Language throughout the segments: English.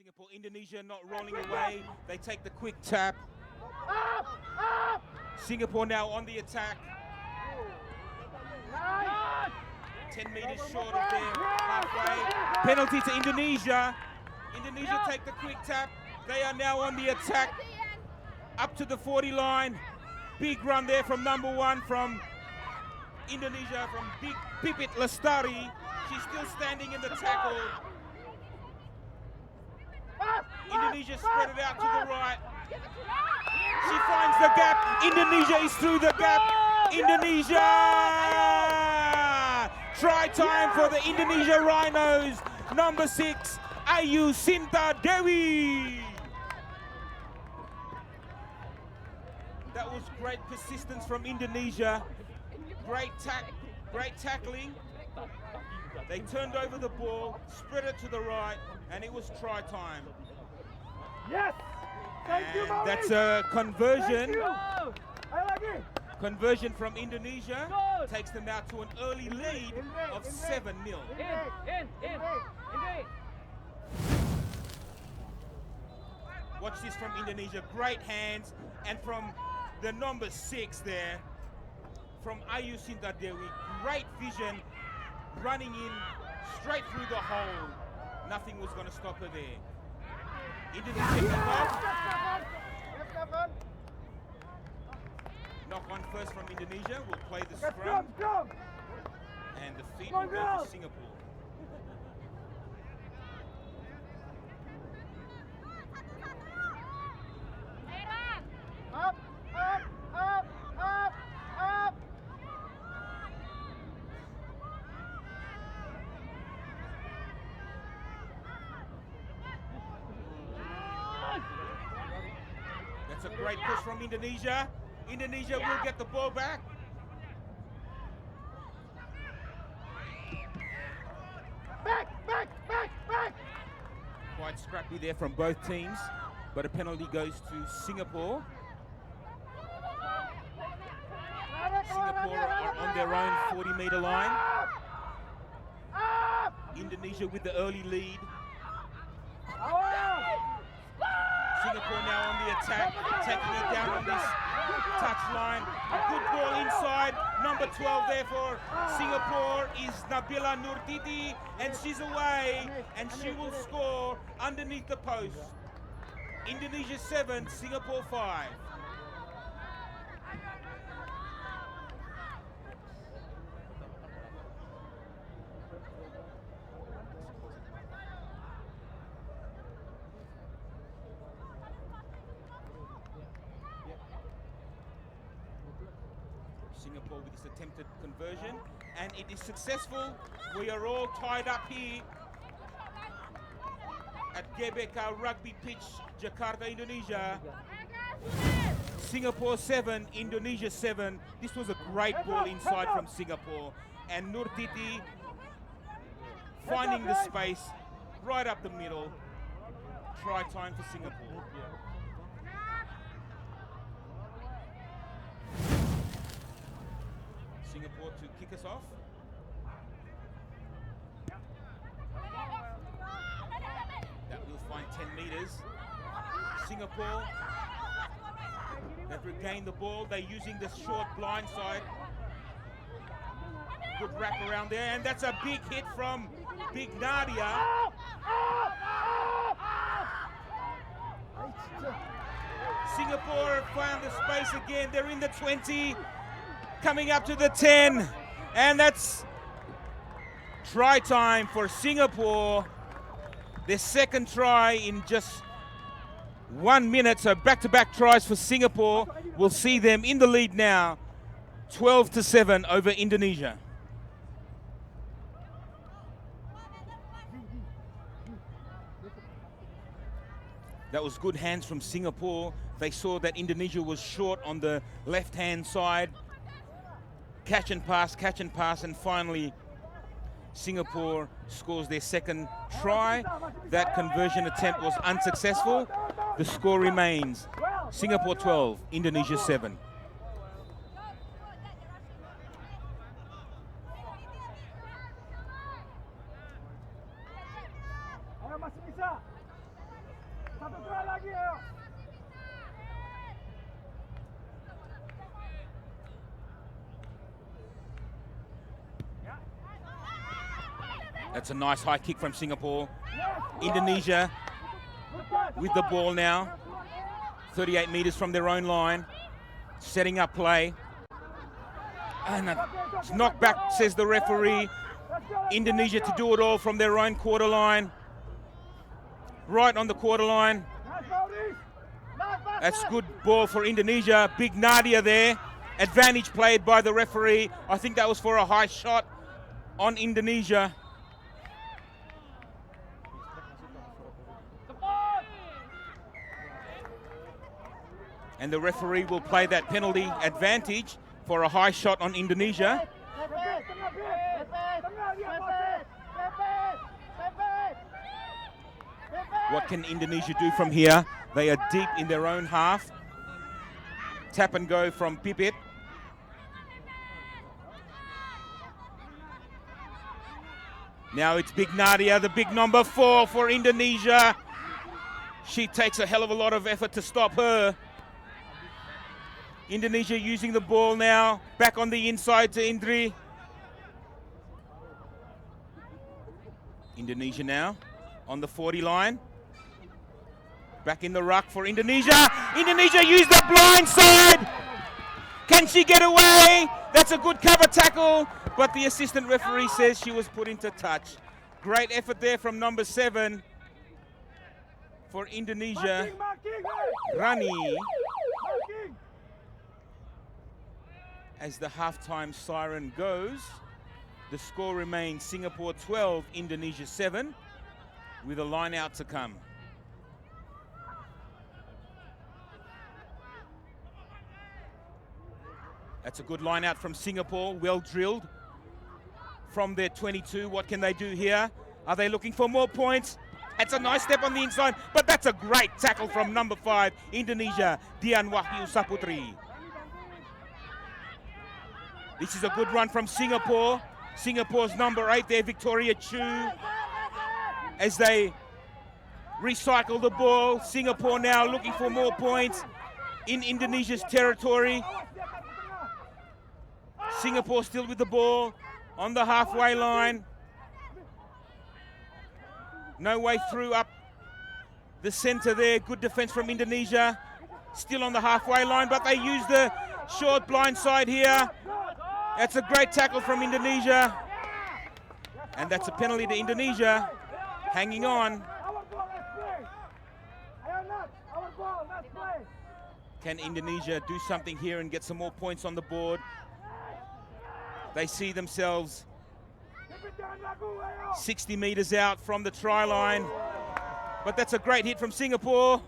Singapore, Indonesia not rolling away. They take the quick tap. Singapore now on the attack. 10 meters short of their halfway. Penalty to Indonesia. Indonesia take the quick tap. They are now on the attack. Up to the 40 line. Big run there from number 1 from Indonesia, from Big Pipit Lestari. She's still standing in the tackle. Indonesia spread it out to the right. She finds the gap. Indonesia is through the gap. Indonesia! Try time for the Indonesia Rhinos. Number 6, Ayu Sinta Dewi. That was great persistence from Indonesia. Great tackling. They turned over the ball, spread it to the right, and it was try time. Yes! Thank you, And Maurice. that's a conversion. Thank you. I like it. Conversion from Indonesia takes them now to an early lead of 7-0. Watch this from Indonesia. Great hands. And from the number 6 there, from Ayu Sinta Dewi. Great vision. Running in straight through the hole. Nothing was going to stop her there. Indonesia kick off. Knock on first from Indonesia. We'll play the scrum. And the feet will go to Singapore. Up, up, up, up, up. That's a great push from Indonesia. Indonesia will get the ball back. Back. Quite scrappy there from both teams, but a penalty goes to Singapore. Singapore are on their own 40-meter line. Indonesia with the early lead. Singapore now on the attack, taking it down on this touch line. A good ball inside. Number 12 there for Singapore is Nabila Nurtiti, and she's away, and she will score underneath the post. Indonesia 7, Singapore 5. Singapore with this attempted conversion, and it is successful. We are all tied up here at GBK Rugby Pitch, Jakarta, Indonesia. Singapore 7, Indonesia 7. This was a great ball inside from Singapore, and Nurtiti finding the space right up the middle. Try time for Singapore. Singapore to kick us off. That will find 10 meters. Singapore, they've regained the ball. They're using the short blind side. Good wrap around there, and that's a big hit from Big Nadia. Singapore found the space again. They're in the 20. Coming up to the 10, and that's try time for Singapore. Their second try in just 1 minute, so back-to-back tries for Singapore. We'll see them in the lead now, 12-7 over Indonesia. That was good hands from Singapore. They saw that Indonesia was short on the left-hand side. Catch and pass, and finally Singapore scores their second try. That conversion attempt was unsuccessful. The score remains Singapore 12, Indonesia 7. Ayo masih bisa. Satu try lagi, ayo. That's a nice high kick from Singapore. Indonesia with the ball now. 38 metres from their own line. Setting up play. And it's knocked back, says the referee. Indonesia to do it all from their own quarter line. Right on the quarter line. That's good ball for Indonesia. Big Nadia there. Advantage played by the referee. I think that was for a high shot on Indonesia. And the referee will play that penalty advantage for a high shot on Indonesia. What can Indonesia do from here? They are deep in their own half. Tap and go from Pipit. Now it's Big Nadia, the big number 4 for Indonesia. She takes a hell of a lot of effort to stop her. Indonesia using the ball now. Back on the inside to Indri. Indonesia now on the 40 line. Back in the ruck for Indonesia. Indonesia used the blind side. Can she get away? That's a good cover tackle, but the assistant referee says she was put into touch. Great effort there from number 7 for Indonesia. Rani. As the halftime siren goes, the score remains Singapore 12, Indonesia 7, with a line out to come. That's a good line out from Singapore, well drilled from their 22. What can they do here? Are they looking for more points? That's a nice step on the inside, but that's a great tackle from number 5, Indonesia, Dian Wahyu Saputri. This is a good run from Singapore. Singapore's number 8 there, Victoria Chu. As they recycle the ball, Singapore now looking for more points in Indonesia's territory. Singapore still with the ball on the halfway line. No way through up the center there. Good defense from Indonesia. Still on the halfway line, but they use the short blind side here. That's a great tackle from Indonesia. And that's a penalty to Indonesia. Hanging on. Can Indonesia do something here and get some more points on the board? They see themselves 60 meters out from the try line. But that's a great hit from Singapore.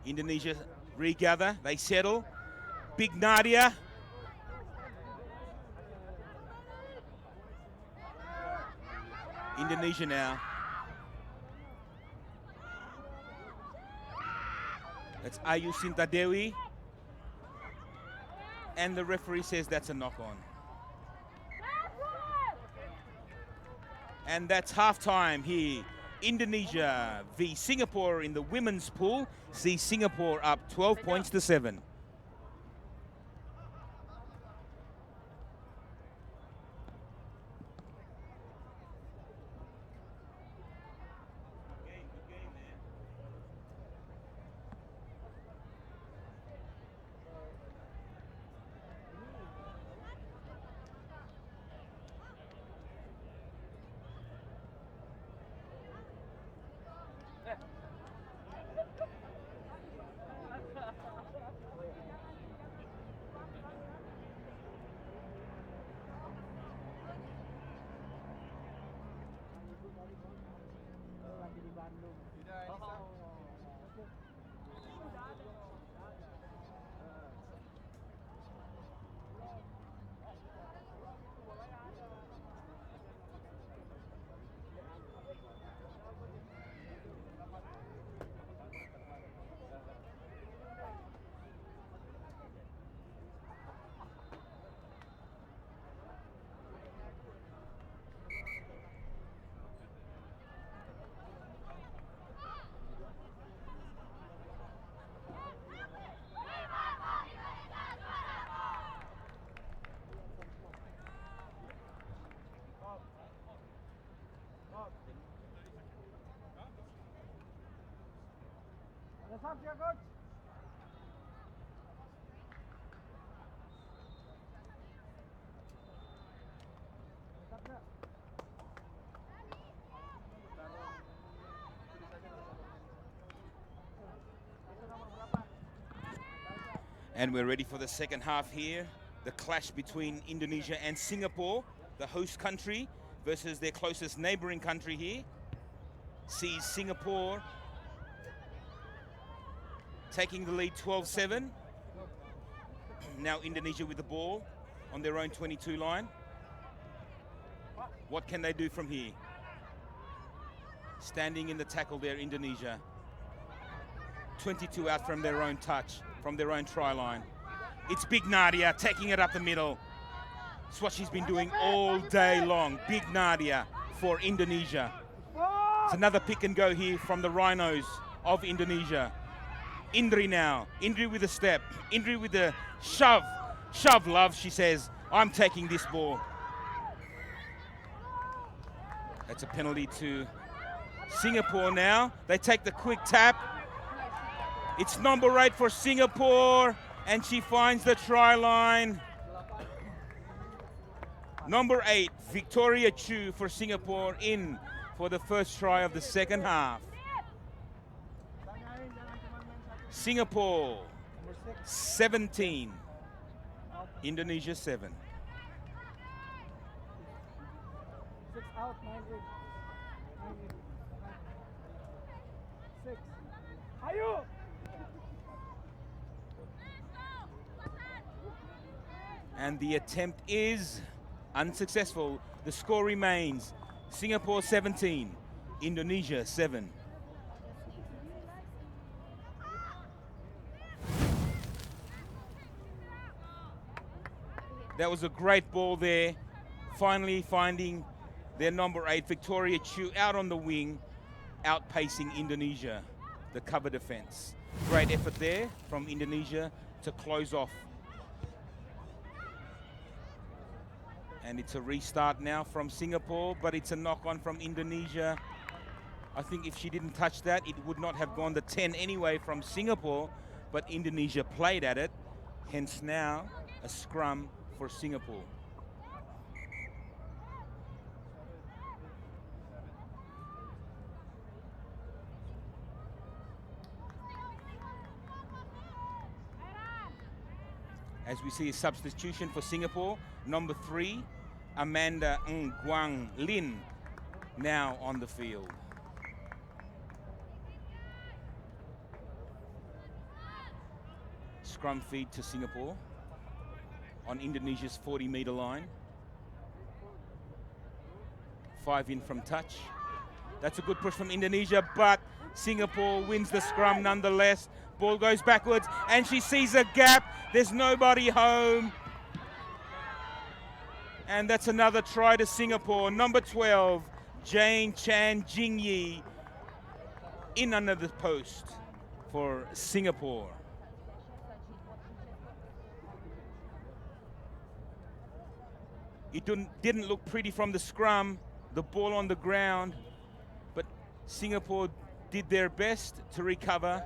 Indonesia regather, they settle. Big Nadia. Indonesia now. That's Ayu Sinta Dewi. And the referee says that's a knock-on. And that's halftime here. Indonesia v Singapore in the women's pool. See Singapore up 12 points to 7. Ada sanksi ya, coach? Tetap nggak? Itu nomor berapa? And we're ready for the second half here. The clash between Indonesia and Singapore, the host country, versus their closest neighboring country here. Sees Singapore taking the lead 12-7. Now Indonesia with the ball on their own 22 line. What can they do from here? Standing in the tackle there, Indonesia. 22 out from their own touch, from their own try line. It's Big Nadia taking it up the middle. It's what she's been doing all day long. Big Nadia for Indonesia. It's another pick and go here from the Rhinos of Indonesia. Indri now. Indri with a step. Indri with a shove. Shove, love, she says. I'm taking this ball. That's a penalty to Singapore now. They take the quick tap. It's number 8 for Singapore, and she finds the try line. Number 8, Victoria Chu for Singapore, in for the first try of the second half. Singapore 17, Indonesia 7. 6 out, 9 in. 6. Ayo! And the attempt is unsuccessful. The score remains Singapore 17, Indonesia 7. That was a great ball there. Finally finding their number 8, Victoria Chu, out on the wing, outpacing Indonesia, the cover defense. Great effort there from Indonesia to close off. And it's a restart now from Singapore, but it's a knock-on from Indonesia. I think if she didn't touch that, it would not have gone to 10 anyway from Singapore, but Indonesia played at it. Hence now a scrum for Singapore. As we see a substitution for Singapore, number 3, Amanda Nguyen Lin, now on the field. Scrum feed to Singapore on Indonesia's 40-meter line. 5 in from touch. That's a good push from Indonesia, but Singapore wins the scrum nonetheless. Ball goes backwards, and she sees a gap. There's nobody home. And that's another try to Singapore. Number 12, Jane Chan Jingyi, in under the post for Singapore. It didn't look pretty from the scrum, the ball on the ground, but Singapore did their best to recover,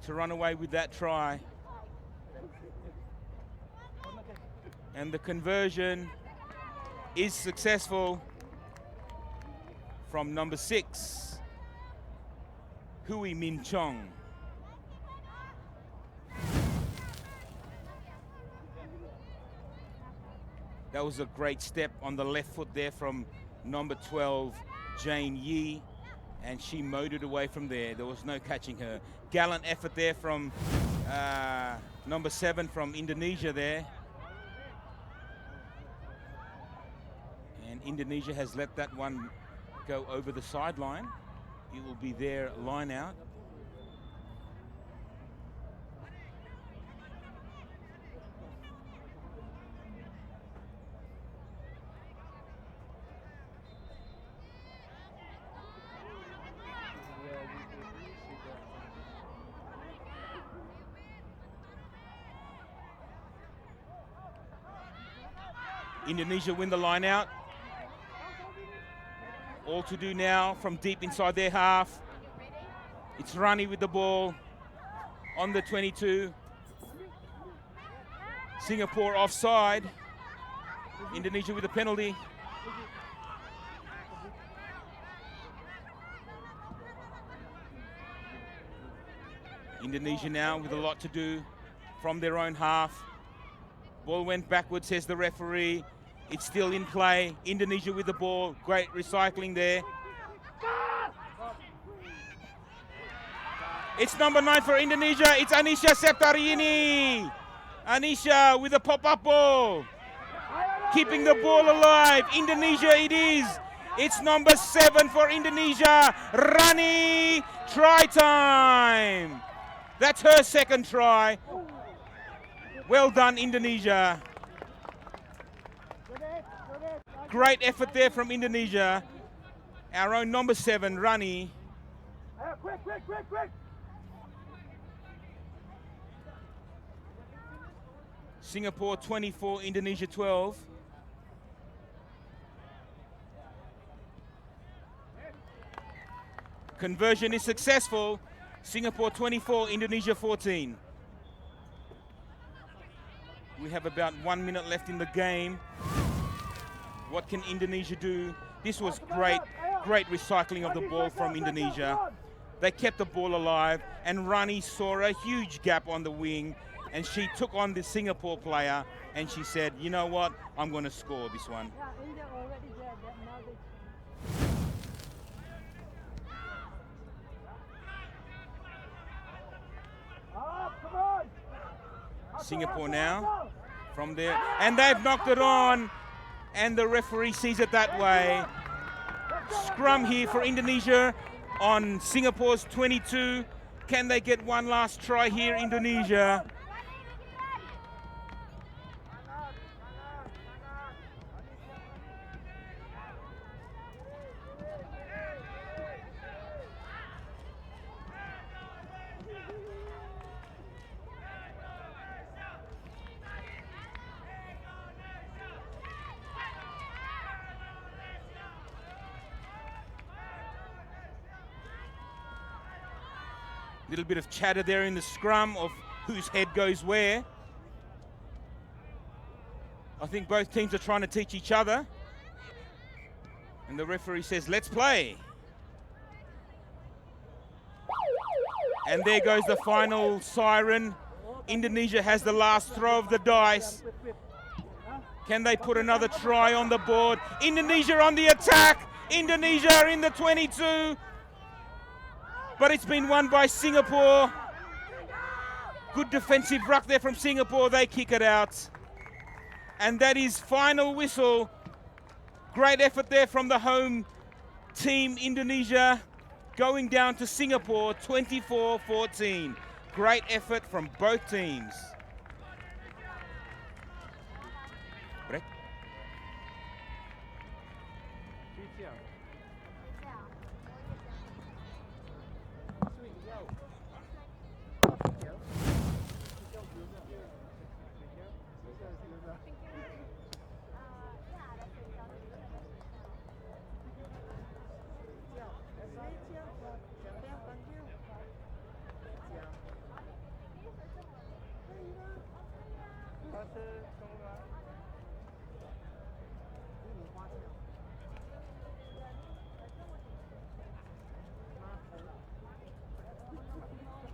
to run away with that try. And the conversion is successful from number 6, Hui Min Chong. That was a great step on the left foot there from number 12, Jane Yi, and she mowed it away from there. There was no catching her. Gallant effort there from number 7 from Indonesia there. And Indonesia has let that one go over the sideline. It will be their line out. Indonesia win the line out. All to do now from deep inside their half. It's Rani with the ball on the 22. Singapore offside. Indonesia with a penalty. Indonesia now with a lot to do from their own half. Ball went backwards, says the referee. It's still in play. Indonesia with the ball. Great recycling there. It's number 9 for Indonesia. It's Anisha Septarini. Anisha with a pop-up ball. Keeping the ball alive. Indonesia it is. It's number 7 for Indonesia. Rani. Try time. That's her second try. Well done, Indonesia. Great effort there from Indonesia. Our own number 7, Rani. Quick, quick, quick, quick. Singapore 24, Indonesia 12. Conversion is successful. Singapore 24, Indonesia 14. We have about 1 minute left in the game. What can Indonesia do? This was great recycling of the ball from Indonesia. They kept the ball alive, and Rani saw a huge gap on the wing, and she took on the Singapore player, and she said, you know what, I'm going to score this one. Yeah, India already there. Now they... Come on! Singapore now from there, and they've knocked it on, and the referee sees it that way. Scrum here for Indonesia on Singapore's 22. Can they get one last try here, Indonesia? Little bit of chatter there in the scrum of whose head goes where. I think both teams are trying to teach each other. And the referee says, let's play. And there goes the final siren. Indonesia has the last throw of the dice. Can they put another try on the board? Indonesia on the attack. Indonesia in the 22. But it's been won by Singapore. Good defensive ruck there from Singapore. They kick it out. And that is final whistle. Great effort there from the home team, Indonesia, going down to Singapore, 24-14. Great effort from both teams. Break.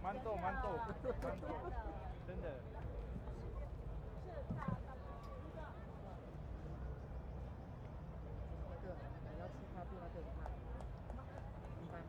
Mantou, 真的。你要吃咖啡那个菜，明白吗？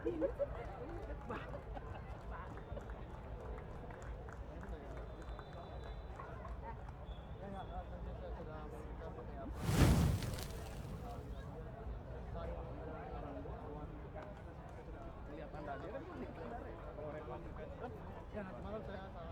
明白。Ya nanti malam saya